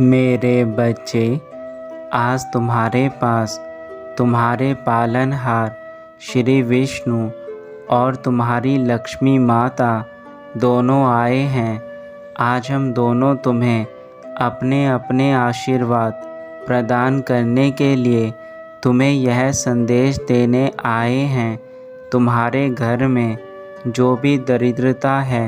मेरे बच्चे, आज तुम्हारे पास तुम्हारे पालनहार श्री विष्णु और तुम्हारी लक्ष्मी माता दोनों आए हैं। आज हम दोनों तुम्हें अपने अपने आशीर्वाद प्रदान करने के लिए तुम्हें यह संदेश देने आए हैं। तुम्हारे घर में जो भी दरिद्रता है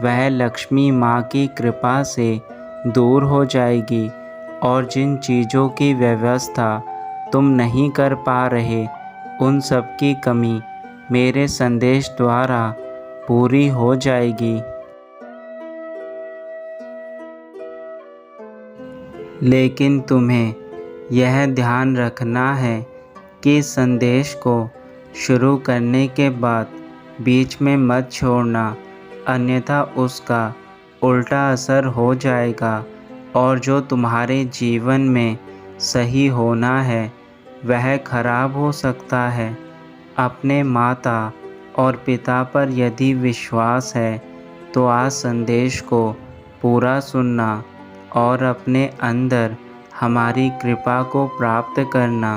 वह लक्ष्मी माँ की कृपा से दूर हो जाएगी और जिन चीज़ों की व्यवस्था तुम नहीं कर पा रहे उन सब की कमी मेरे संदेश द्वारा पूरी हो जाएगी। लेकिन तुम्हें यह ध्यान रखना है कि संदेश को शुरू करने के बाद बीच में मत छोड़ना, अन्यथा उसका उल्टा असर हो जाएगा और जो तुम्हारे जीवन में सही होना है वह खराब हो सकता है। अपने माता और पिता पर यदि विश्वास है तो आज संदेश को पूरा सुनना और अपने अंदर हमारी कृपा को प्राप्त करना।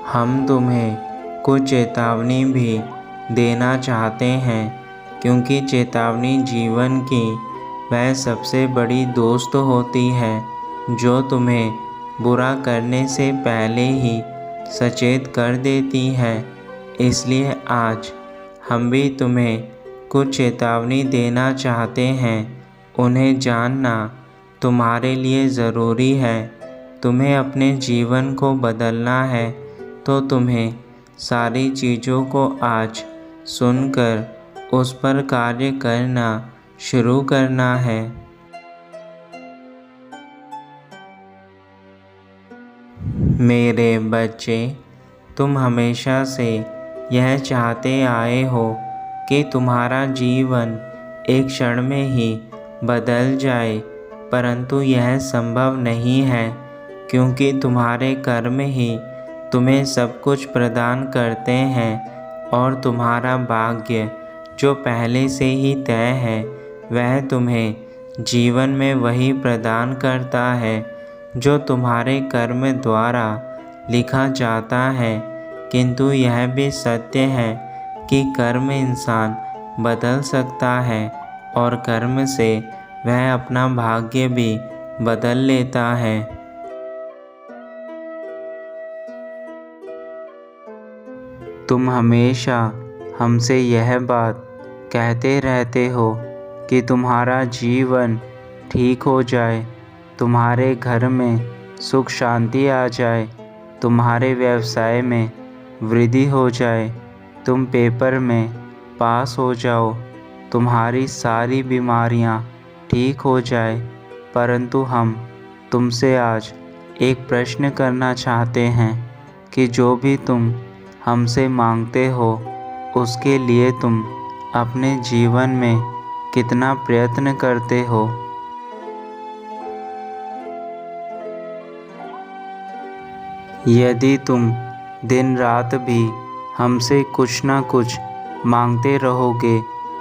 हम तुम्हें कुछ चेतावनी भी देना चाहते हैं, क्योंकि चेतावनी जीवन की वह सबसे बड़ी दोस्त होती है जो तुम्हें बुरा करने से पहले ही सचेत कर देती है। इसलिए आज हम भी तुम्हें कुछ चेतावनी देना चाहते हैं। उन्हें जानना तुम्हारे लिए ज़रूरी है। तुम्हें अपने जीवन को बदलना है तो तुम्हें सारी चीज़ों को आज सुनकर उस पर कार्य करना शुरू करना है। मेरे बच्चे, तुम हमेशा से यह चाहते आए हो कि तुम्हारा जीवन एक क्षण में ही बदल जाए, परंतु यह संभव नहीं है, क्योंकि तुम्हारे कर्म ही तुम्हें सब कुछ प्रदान करते हैं और तुम्हारा भाग्य जो पहले से ही तय है वह तुम्हें जीवन में वही प्रदान करता है जो तुम्हारे कर्म द्वारा लिखा जाता है। किंतु यह भी सत्य है कि कर्म इंसान बदल सकता है और कर्म से वह अपना भाग्य भी बदल लेता है। तुम हमेशा हमसे यह बात कहते रहते हो कि तुम्हारा जीवन ठीक हो जाए, तुम्हारे घर में सुख शांति आ जाए, तुम्हारे व्यवसाय में वृद्धि हो जाए, तुम पेपर में पास हो जाओ, तुम्हारी सारी बीमारियां ठीक हो जाए। परंतु हम तुमसे आज एक प्रश्न करना चाहते हैं कि जो भी तुम हमसे मांगते हो उसके लिए तुम अपने जीवन में कितना प्रयत्न करते हो। यदि तुम दिन रात भी हमसे कुछ ना कुछ मांगते रहोगे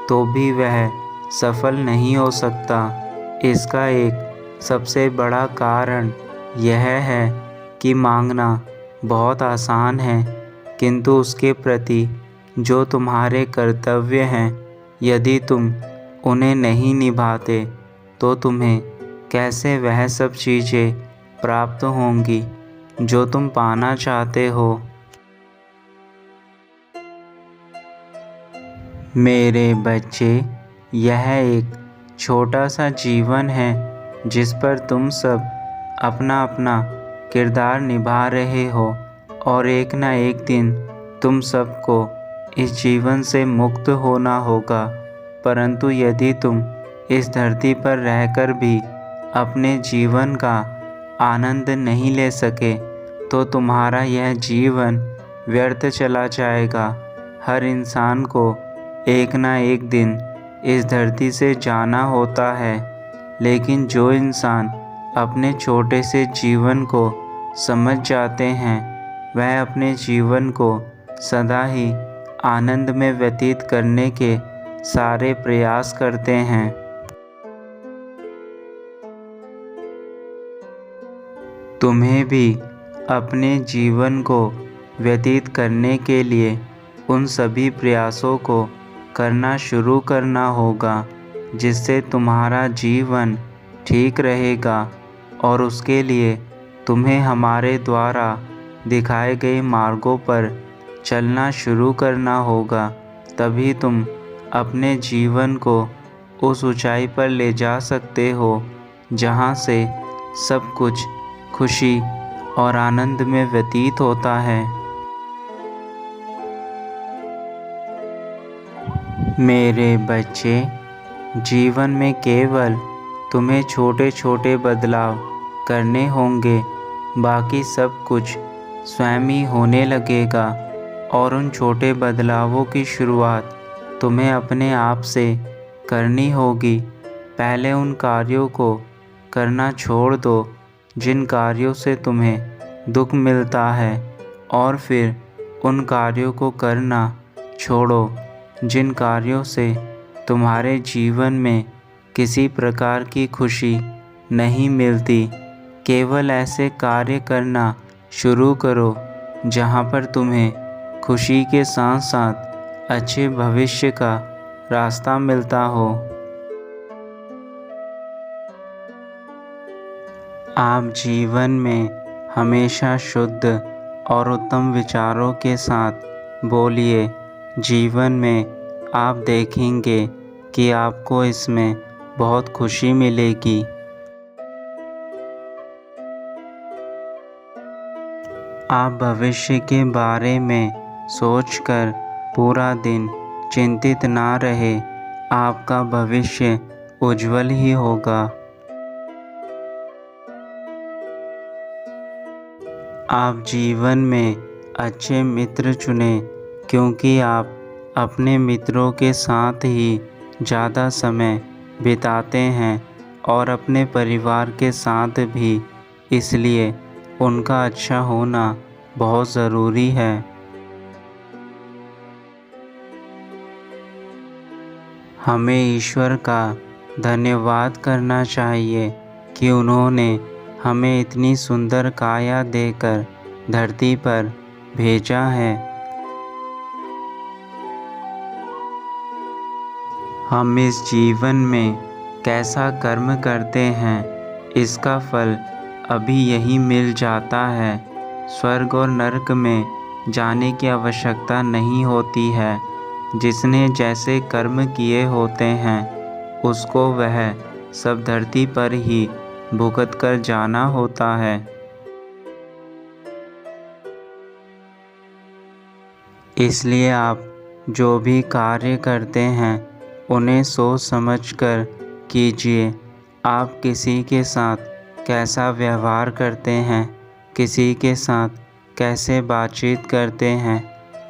तो भी वह सफल नहीं हो सकता। इसका एक सबसे बड़ा कारण यह है कि मांगना बहुत आसान है, किंतु उसके प्रति जो तुम्हारे कर्तव्य हैं यदि तुम उन्हें नहीं निभाते तो तुम्हें कैसे वह सब चीज़ें प्राप्त होंगी जो तुम पाना चाहते हो। मेरे बच्चे, यह एक छोटा सा जीवन है जिस पर तुम सब अपना अपना किरदार निभा रहे हो और एक ना एक दिन तुम सबको इस जीवन से मुक्त होना होगा। परंतु यदि तुम इस धरती पर रहकर भी अपने जीवन का आनंद नहीं ले सके तो तुम्हारा यह जीवन व्यर्थ चला जाएगा। हर इंसान को एक ना एक दिन इस धरती से जाना होता है, लेकिन जो इंसान अपने छोटे से जीवन को समझ जाते हैं वह अपने जीवन को सदा ही आनंद में व्यतीत करने के सारे प्रयास करते हैं। तुम्हें भी अपने जीवन को व्यतीत करने के लिए उन सभी प्रयासों को करना शुरू करना होगा जिससे तुम्हारा जीवन ठीक रहेगा, और उसके लिए तुम्हें हमारे द्वारा दिखाए गए मार्गों पर चलना शुरू करना होगा। तभी तुम अपने जीवन को उस ऊंचाई पर ले जा सकते हो जहाँ से सब कुछ खुशी और आनंद में व्यतीत होता है। मेरे बच्चे, जीवन में केवल तुम्हें छोटे छोटे बदलाव करने होंगे, बाकी सब कुछ स्वयं ही होने लगेगा। और उन छोटे बदलावों की शुरुआत तुम्हें अपने आप से करनी होगी। पहले उन कार्यों को करना छोड़ दो जिन कार्यों से तुम्हें दुख मिलता है, और फिर उन कार्यों को करना छोड़ो जिन कार्यों से तुम्हारे जीवन में किसी प्रकार की खुशी नहीं मिलती। केवल ऐसे कार्य करना शुरू करो जहाँ पर तुम्हें खुशी के साथ साथ अच्छे भविष्य का रास्ता मिलता हो। आप जीवन में हमेशा शुद्ध और उत्तम विचारों के साथ बोलिए। जीवन में आप देखेंगे कि आपको इसमें बहुत खुशी मिलेगी। आप भविष्य के बारे में सोचकर पूरा दिन चिंतित ना रहे। आपका भविष्य उज्जवल ही होगा। आप जीवन में अच्छे मित्र चुनें, क्योंकि आप अपने मित्रों के साथ ही ज़्यादा समय बिताते हैं और अपने परिवार के साथ भी, इसलिए उनका अच्छा होना बहुत ज़रूरी है। हमें ईश्वर का धन्यवाद करना चाहिए कि उन्होंने हमें इतनी सुंदर काया देकर धरती पर भेजा है। हम इस जीवन में कैसा कर्म करते हैं, इसका फल अभी यही मिल जाता है। स्वर्ग और नरक में जाने की आवश्यकता नहीं होती है। जिसने जैसे कर्म किए होते हैं उसको वह सब धरती पर ही भुगत कर जाना होता है। इसलिए आप जो भी कार्य करते हैं उन्हें सोच समझकर कीजिए। आप किसी के साथ कैसा व्यवहार करते हैं, किसी के साथ कैसे बातचीत करते हैं,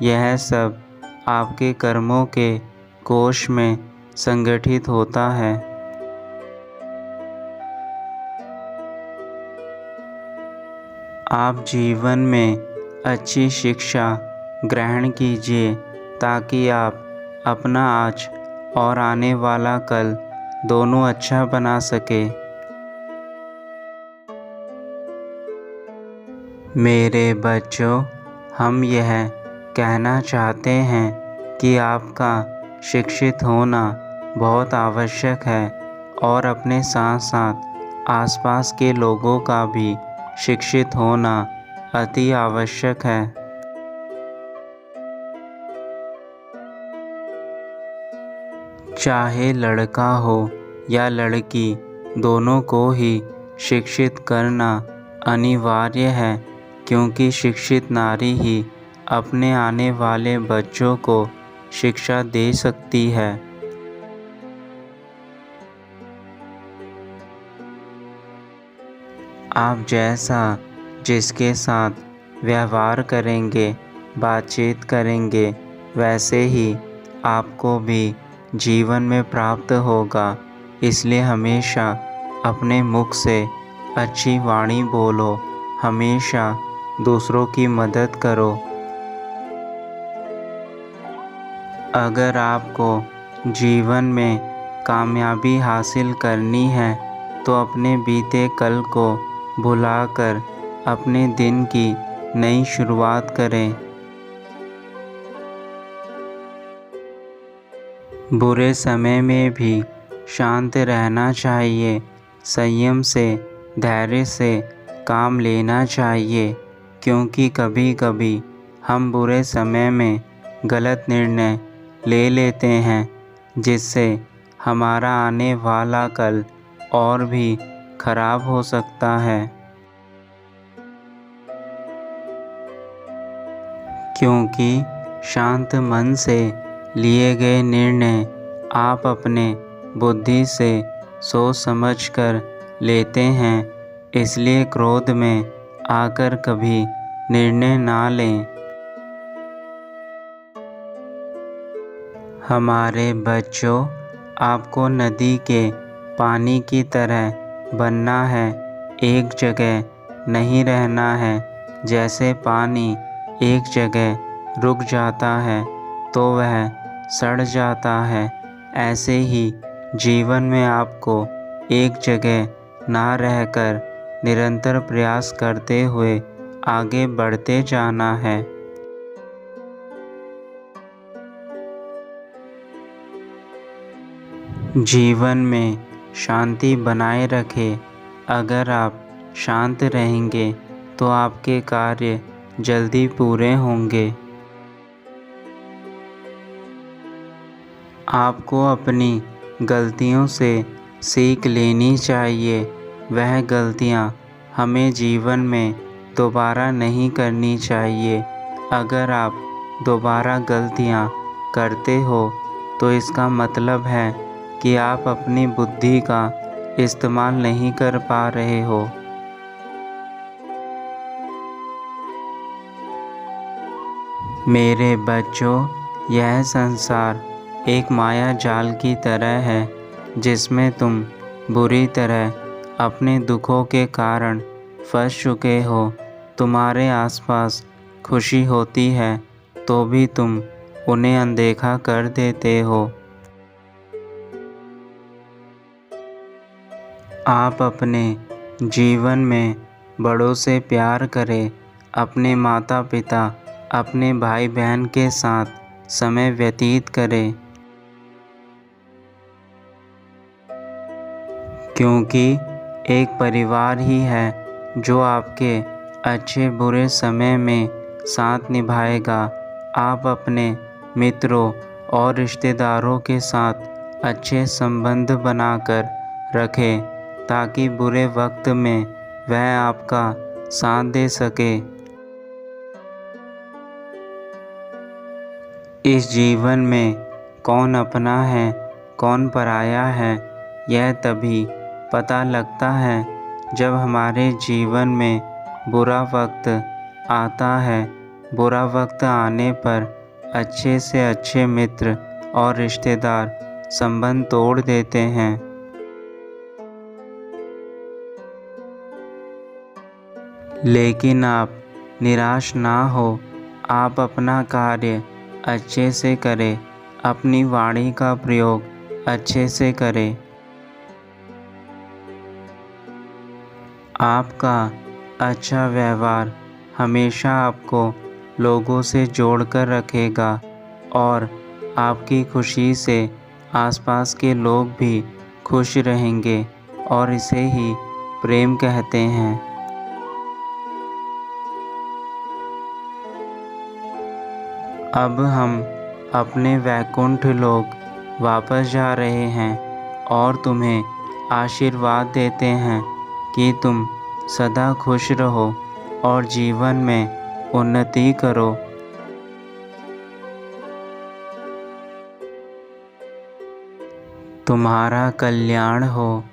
यह सब आपके कर्मों के कोश में संगठित होता है। आप जीवन में अच्छी शिक्षा ग्रहण कीजिए ताकि आप अपना आज और आने वाला कल दोनों अच्छा बना सके। मेरे बच्चों, हम यह कहना चाहते हैं कि आपका शिक्षित होना बहुत आवश्यक है और अपने साथ साथ आसपास के लोगों का भी शिक्षित होना अति आवश्यक है। चाहे लड़का हो या लड़की, दोनों को ही शिक्षित करना अनिवार्य है, क्योंकि शिक्षित नारी ही अपने आने वाले बच्चों को शिक्षा दे सकती है। आप जैसा जिसके साथ व्यवहार करेंगे, बातचीत करेंगे, वैसे ही आपको भी जीवन में प्राप्त होगा। इसलिए हमेशा अपने मुख से अच्छी वाणी बोलो, हमेशा दूसरों की मदद करो। अगर आपको जीवन में कामयाबी हासिल करनी है तो अपने बीते कल को भुलाकर अपने दिन की नई शुरुआत करें। बुरे समय में भी शांत रहना चाहिए, संयम से, धैर्य से काम लेना चाहिए, क्योंकि कभी कभी हम बुरे समय में गलत निर्णय ले लेते हैं, जिससे हमारा आने वाला कल और भी खराब हो सकता है। क्योंकि शांत मन से लिए गए निर्णय आप अपने बुद्धि से सोच समझ कर लेते हैं, इसलिए क्रोध में आकर कभी निर्णय ना लें। हमारे बच्चों, आपको नदी के पानी की तरह बनना है, एक जगह नहीं रहना है। जैसे पानी एक जगह रुक जाता है तो वह सड़ जाता है, ऐसे ही जीवन में आपको एक जगह ना रहकर निरंतर प्रयास करते हुए आगे बढ़ते जाना है। जीवन में शांति बनाए रखें। अगर आप शांत रहेंगे तो आपके कार्य जल्दी पूरे होंगे। आपको अपनी गलतियों से सीख लेनी चाहिए। वह गलतियां हमें जीवन में दोबारा नहीं करनी चाहिए। अगर आप दोबारा गलतियां करते हो तो इसका मतलब है कि आप अपनी बुद्धि का इस्तेमाल नहीं कर पा रहे हो। मेरे बच्चों, यह संसार एक माया जाल की तरह है, जिसमें तुम बुरी तरह अपने दुखों के कारण फंस चुके हो। तुम्हारे आसपास खुशी होती है तो भी तुम उन्हें अनदेखा कर देते हो। आप अपने जीवन में बड़ों से प्यार करें, अपने माता पिता, अपने भाई बहन के साथ समय व्यतीत करें, क्योंकि एक परिवार ही है जो आपके अच्छे बुरे समय में साथ निभाएगा। आप अपने मित्रों और रिश्तेदारों के साथ अच्छे संबंध बनाकर रखें, ताकि बुरे वक्त में वह आपका साथ दे सके। इस जीवन में कौन अपना है, कौन पराया है, यह तभी पता लगता है जब हमारे जीवन में बुरा वक्त आता है। बुरा वक्त आने पर अच्छे से अच्छे मित्र और रिश्तेदार संबंध तोड़ देते हैं। लेकिन आप निराश ना हो, आप अपना कार्य अच्छे से करें, अपनी वाणी का प्रयोग अच्छे से करें। आपका अच्छा व्यवहार हमेशा आपको लोगों से जोड़कर रखेगा और आपकी खुशी से आसपास के लोग भी खुश रहेंगे, और इसे ही प्रेम कहते हैं। अब हम अपने वैकुंठ लोक वापस जा रहे हैं और तुम्हें आशीर्वाद देते हैं कि तुम सदा खुश रहो और जीवन में उन्नति करो। तुम्हारा कल्याण हो।